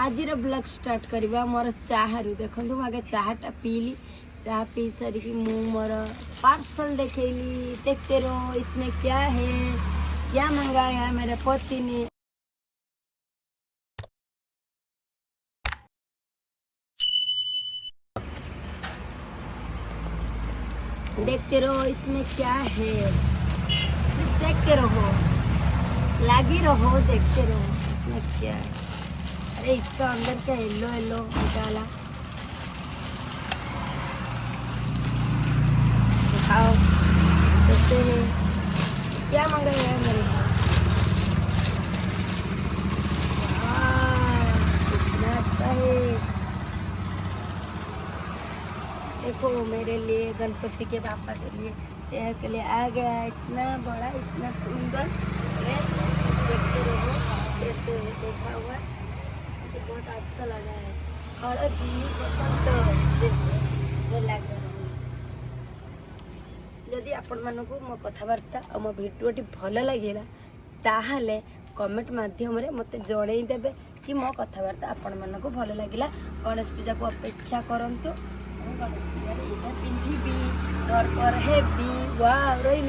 आज blog start करवा मोर चाह रु देखो आगे चाहटा पीली चाह पी सारिकी मु मोर पार्सल देखली देखते रहो इसमें क्या है क्या मंगाया मेरे पति ने। देखते रहो इसमें क्या है, सिर्फ देखते रहो, लगी रहो, देखते रहो इसमें क्या है। अरे इसका अंदर का येलो येलो निकाला, दिखाओ कैसे है, क्या मंगाया है मेरे पास। कितना अच्छा है, देखो मेरे लिए गणपति के पापा के लिए तैयार के लिए आ गया है। इतना बड़ा इतना सुंदर ड्रेस, देखते रहो कैसे देखा हुआ, मुझे बहुत अच्छा लगा है। हळदी बसंत लगा जदि आपण मानक मो कथबार्ता और मो भिडियोटी भल लगे ताहले कमेंट माध्यम मत जनईदेवे कि मो कथबार्ता आपण मानक भल लगे। गणेश पूजा को अपेक्षा करंतु, गणेश पूजा पिंधि दरकार हेबी वाह रही।